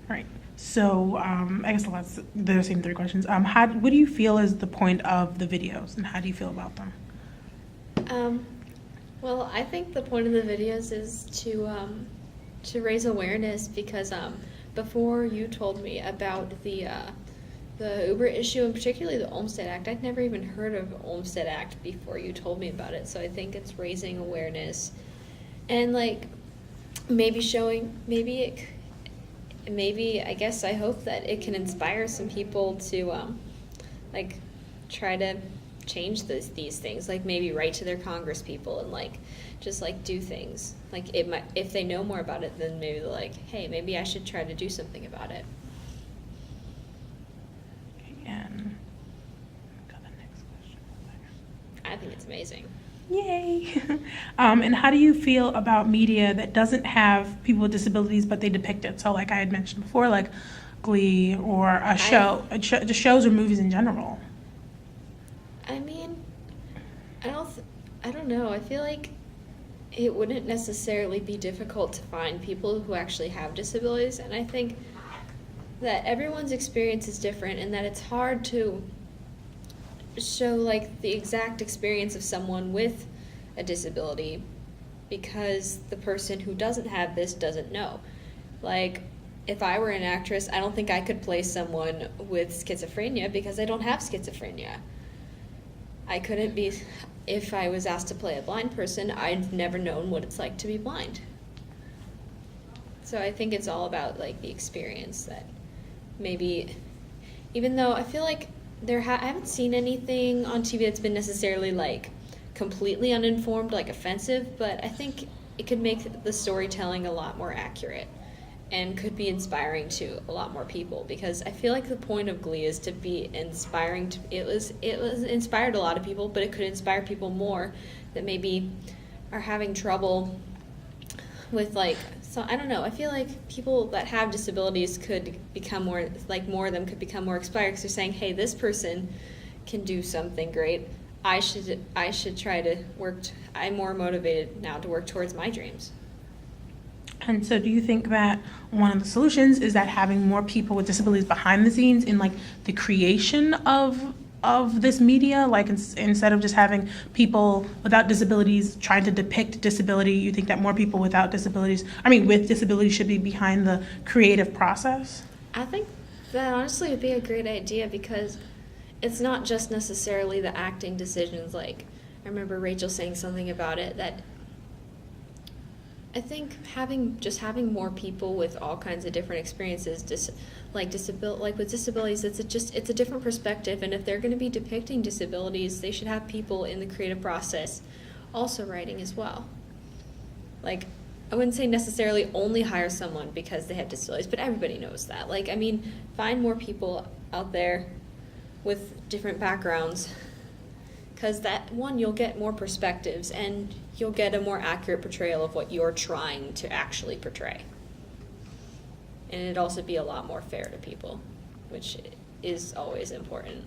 Right. So I guess that's the same three questions. What do you feel is the point of the videos, and how do you feel about them? Well, I think the point of the videos is to raise awareness because before you told me about the Uber issue and particularly the Olmstead Act, I'd never even heard of Olmstead Act before you told me about it. So I think it's raising awareness and like maybe showing maybe I guess I hope that it can inspire some people to like try to change these things, like maybe write to their congress people and like just like do things like it might, if they know more about it, then maybe they're like, hey, maybe I should try to do something about it. And got the next question. I think it's amazing. Yay! And how do you feel about media that doesn't have people with disabilities but they depict it? So, like I had mentioned before, like Glee or the shows or movies in general. I mean, I don't know. I feel like it wouldn't necessarily be difficult to find people who actually have disabilities, and I think that everyone's experience is different and that it's hard to show like the exact experience of someone with a disability because the person who doesn't have this doesn't know. Like, if I were an actress, I don't think I could play someone with schizophrenia because I don't have schizophrenia. I couldn't be, if I was asked to play a blind person, I've never known what it's like to be blind. So I think it's all about like the experience that maybe, even though I feel like I haven't seen anything on TV that's been necessarily like completely uninformed, like offensive, but I think it could make the storytelling a lot more accurate and could be inspiring to a lot more people, because I feel like the point of Glee is to be inspiring. It was inspired a lot of people, but it could inspire people more that maybe are having trouble with like, so I don't know, I feel like people that have disabilities could become more, like more of them could become more inspired because they're saying, hey, this person can do something great. I should try to work, I'm more motivated now to work towards my dreams. And so do you think that one of the solutions is that having more people with disabilities behind the scenes in like the creation of this media, like instead of just having people without disabilities trying to depict disability, you think that more people with disabilities should be behind the creative process? I think that honestly would be a great idea because it's not just necessarily the acting decisions. Like, I remember Rachel saying something about it, that I think having more people with all kinds of different experiences, with disabilities, it's a different perspective. And if they're going to be depicting disabilities, they should have people in the creative process also writing as well. Like, I wouldn't say necessarily only hire someone because they have disabilities, but everybody knows that. Like, I mean, find more people out there with different backgrounds, because that one, you'll get more perspectives and you'll get a more accurate portrayal of what you're trying to actually portray. And it'd also be a lot more fair to people, which is always important.